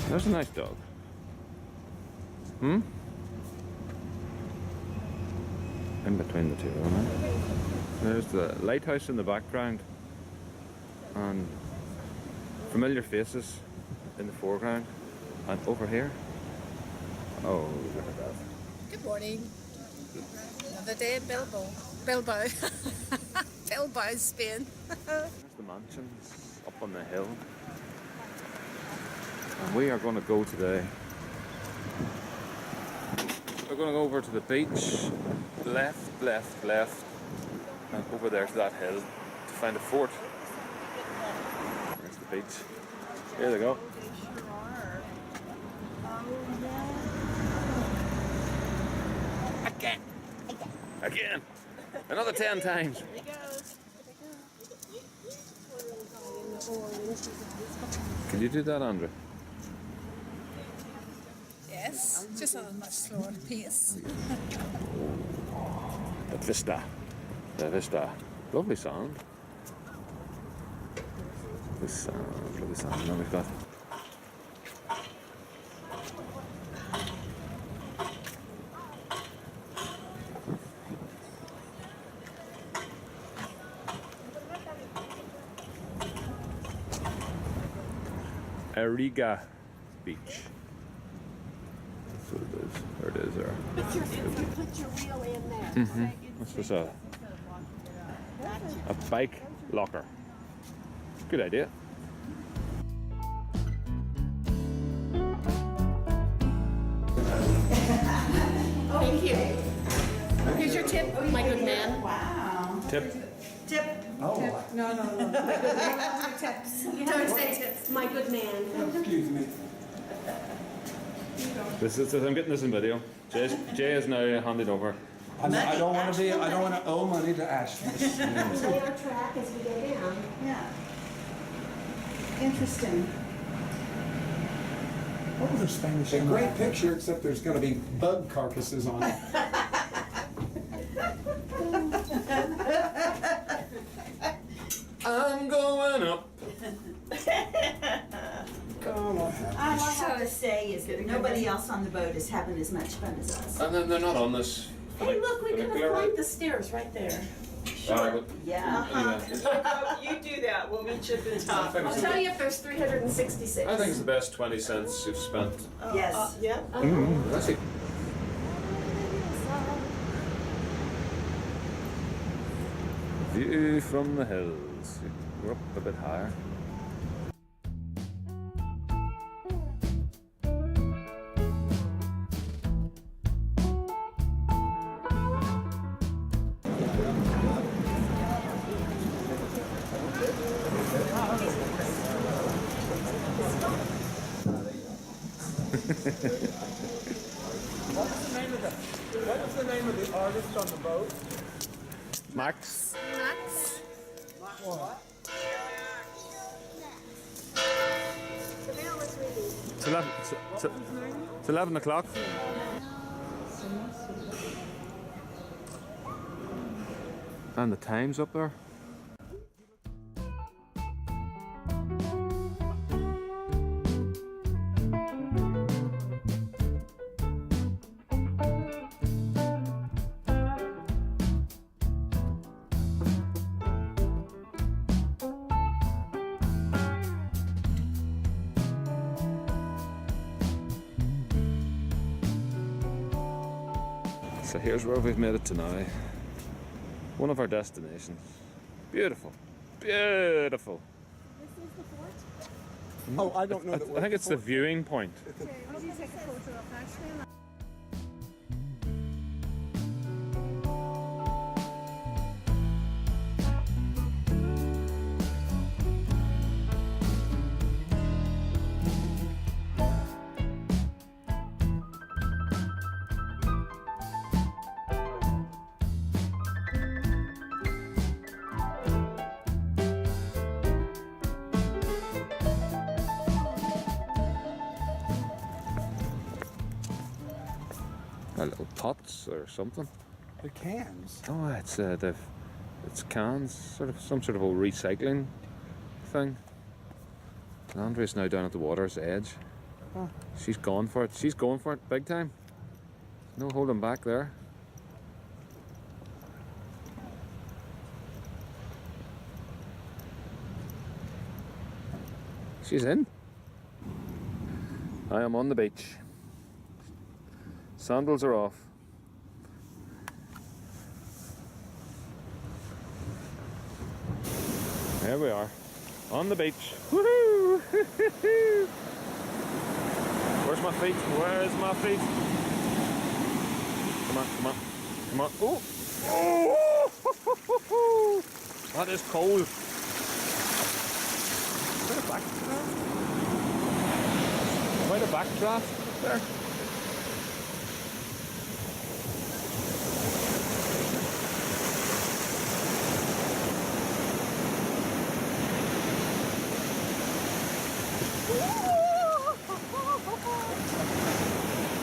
There's a nice dog. Hmm? In between the two of them. There's the lighthouse in the background and familiar faces in the foreground. And over here, oh, look at that. Good morning. Another day in Bilbao. Bilbao, Spain. There's the mansions up on the hill. And we are going to go today. We're going to go over to the beach. Left, left, left. And over there to that hill to find a fort. There's the beach. Here they go. Again! Another 10 times! There he goes. Can you do that, Andrew? Yes, just on a much slower pace. The vista. The vista. Lovely sound. This sound, lovely sound. Now we've got Ariga Beach. That's what it is. There it is there. Put your wheel in there. This is a bike locker. Good idea. Thank you. Here's your tip, my good man. Wow. Tip. Tip. Oh. No. Tips. Don't say tips. My good man. Excuse me. This is, I'm getting this in video. Jay is now handing over. I don't want to owe money to Ashley. Play our track as we go down. Yeah. Interesting. What was the Spanish? A great picture, except there's going to be bug carcasses on it. I'm going up. Come on. All I have to say is that nobody else on the boat is having as much fun as us. And then they're not on this. Hey, look, we could have Funicular. climbed the stairs right there. Yeah. You do that, we'll meet you at the top. I'll tell you if there's 366. I think it's the best 20 cents you've spent. Yes. Yeah. That's it. View from the hills. We're up a bit higher. What was the name of the artist on the boat? Max. Max. What? It's 11, it's 11 o'clock. And the time's up there. So here's where we've made it to now. One of our destinations. Beautiful. Beautiful. This is the fort. Oh, I don't know. I think it's the viewing point. Would you take a photo of Ashley? Little pots or something. The cans. Oh, it's it's cans, some sort of old recycling thing. And Andrea's now down at the water's edge. She's going for it. She's going for it big time. No holding back there. She's in. I am on the beach. Sandals are off. There we are. On the beach. Woohoo! Where's my feet? Where's my feet? Come on, come on, come on. Oh! Oh! That is cold. Quite a backdraft. Quite a backdraft there.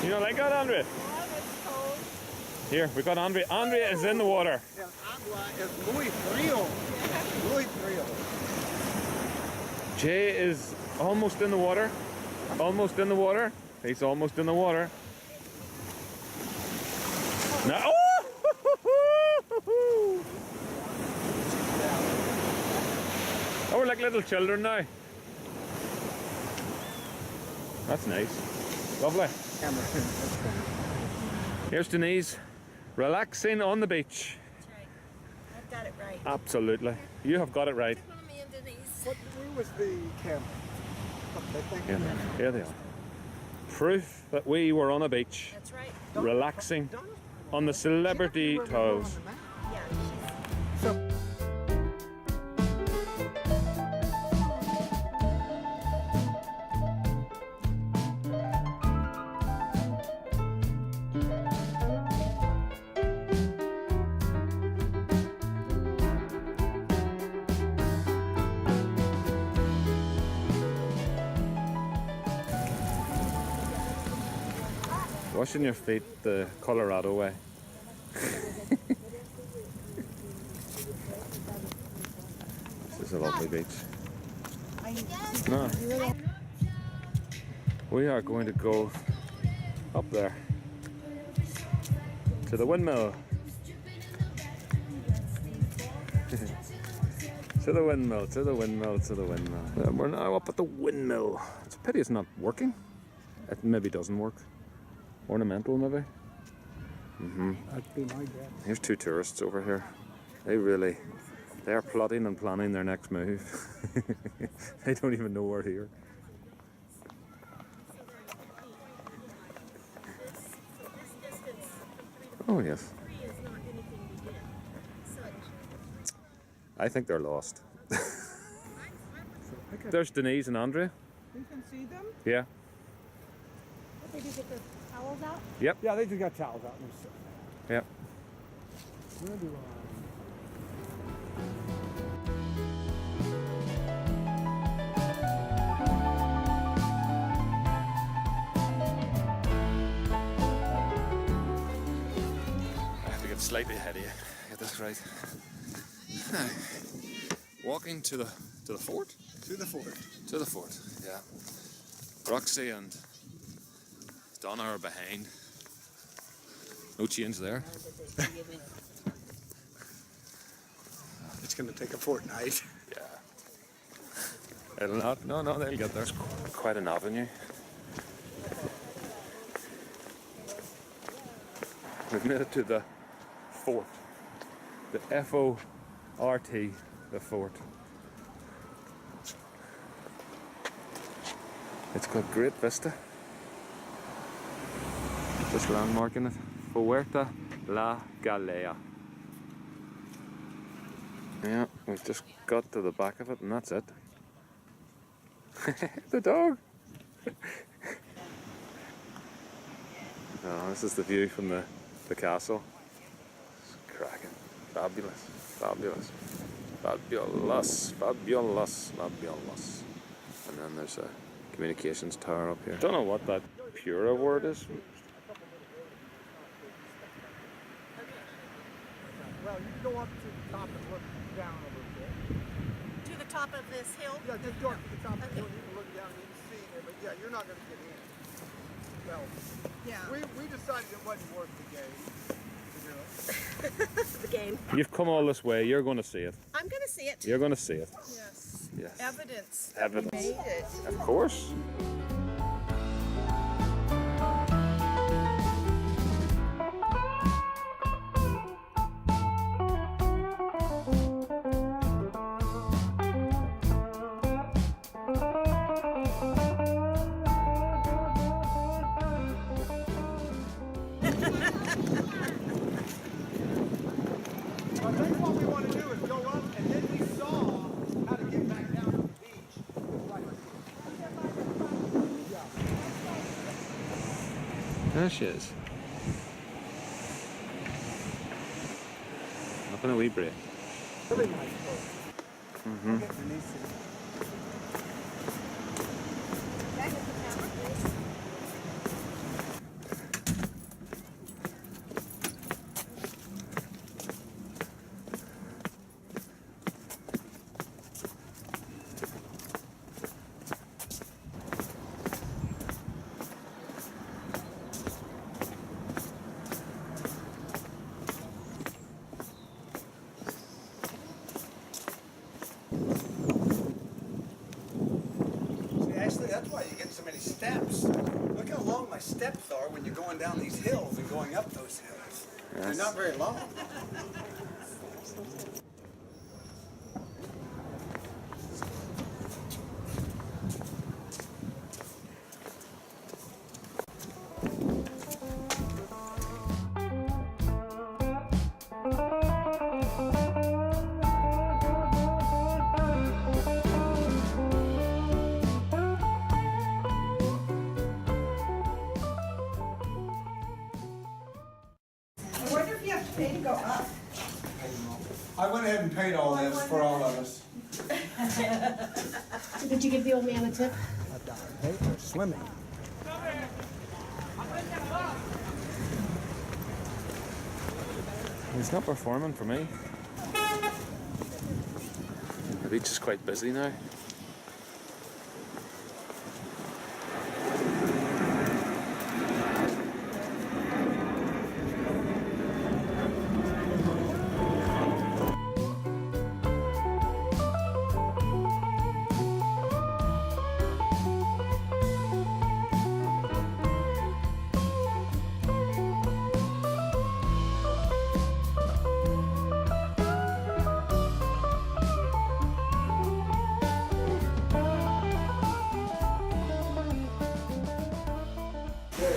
You don't like that, Andrea? Yeah, that's cold. Here, we got Andrea. Andrea is in the water. El agua es muy frío. Muy frío. Jay is almost in the water. Almost in the water. He's almost in the water. Now, oh! Oh, we're like little children now. That's nice. Lovely. Here's Denise, relaxing on the beach. That's right. I've got it right. Absolutely. You have got it right. Me and Denise. Where was the camera? I think. Here they are. Proof that we were on a beach, That's right. relaxing on the celebrity towels. Yeah. Washing your feet the Colorado way. This is a lovely beach. No. We are going to go up there to the windmill. To the windmill, to the windmill, to the windmill. We're now up at the windmill. It's a pity it's not working. It maybe doesn't work. Ornamental, maybe. That'd be my guess. Here's two tourists over here. They're plotting and planning their next move. They don't even know we're here. Oh yes. I think they're lost. There's Denise and Andrea. You can see them? Yeah. Did you get the towels out? Yep. Yeah, they just got towels out. Let me see. Yep. Where do I have to get slightly ahead of you. Get this right. Now, walking to the fort. To the fort. To the fort. Yeah. Roxy and Donna are behind. No change there. It's going to take a fortnight. Yeah. It'll not. No, they'll get there. It's quite an avenue. We've made it to the fort. The F-O-R-T, the fort. It's got great vista. Just landmarking it. Puerta La Galea. Yeah, we've just got to the back of it and that's it. The dog! Oh, this is the view from the castle. It's cracking. Fabulous. Fabulous. Fabulous. Fabulous. Fabulous. And then there's a communications tower up here. Don't know what that Pura word is. Well, you go up to the top and look down a little bit. To the top of this hill? Yeah, just go up to the top of the hill. You can look down and you can see there, but yeah, you're not going to get in. Well, Yeah. we decided it wasn't worth the game to do it. The game. You've come all this way. You're going to see it. I'm going to see it. You're going to see it. Yes. Yes. Evidence. Evidence. Made it. Of course. I think what we want to do is go up, and then we saw how to get back down to the beach. Right here. There she is. Up in a wee break. Really nice boat. Mm-hmm. Get Denise in. Actually, that's why you get so many steps. Look how long my steps are when you're going down these hills and going up those hills. They're Yes. not very long. I wonder if you have to pay to go up. I went ahead and paid all this for all of us. Did you give the old man a tip? $1 pay for swimming. He's not performing for me. The beach is quite busy now.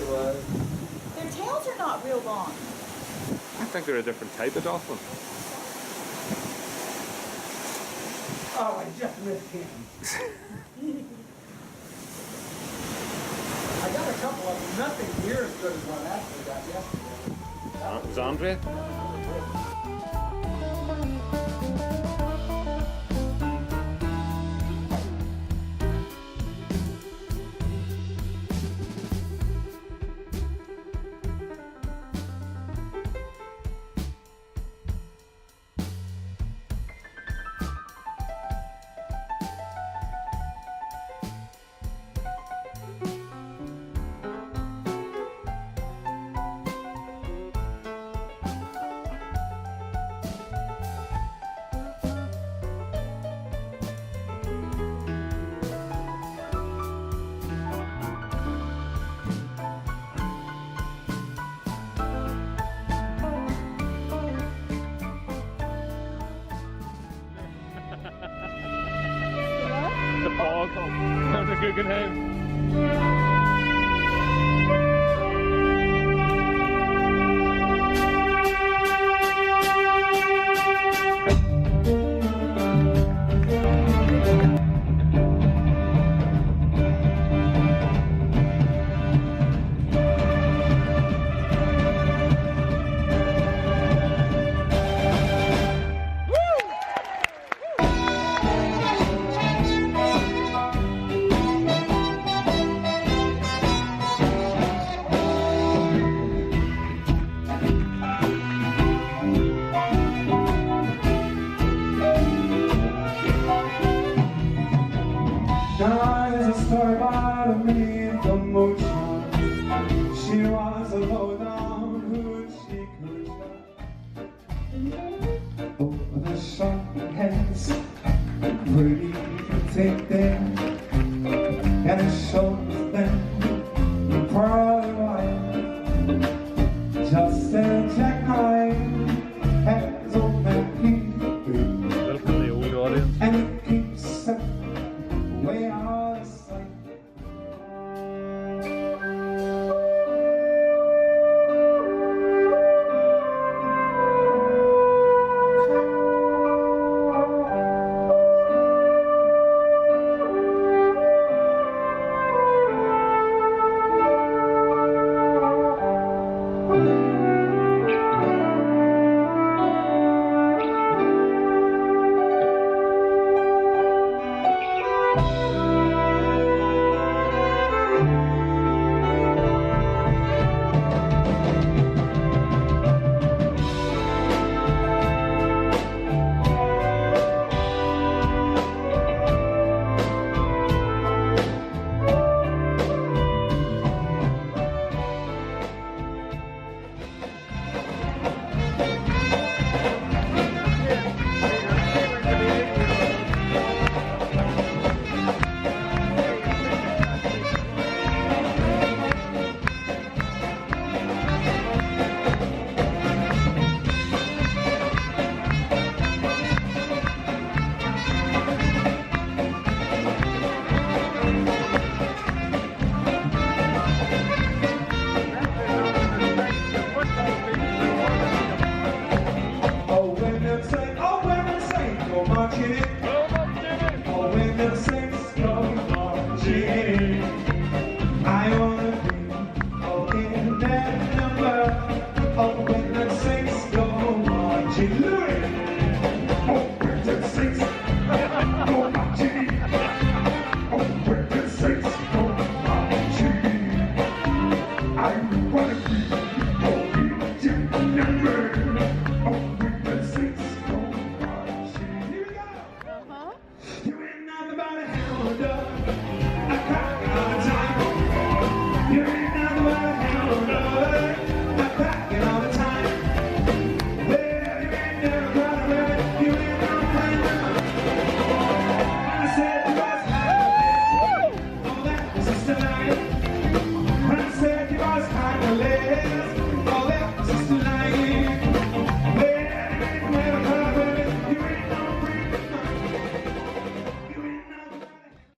Their tails are not real long. I think they're a different type of dolphin. Oh, I just missed him. I got a couple of them. Nothing near as good as what I actually got yesterday. Is Andre? The fog. That's a Guggenheim. sun has pretty take there, and it shows them probably why just a jackknife has old man Keith. Welcome the old audience. And it keeps us way out of sight. You ain't nothing but a hound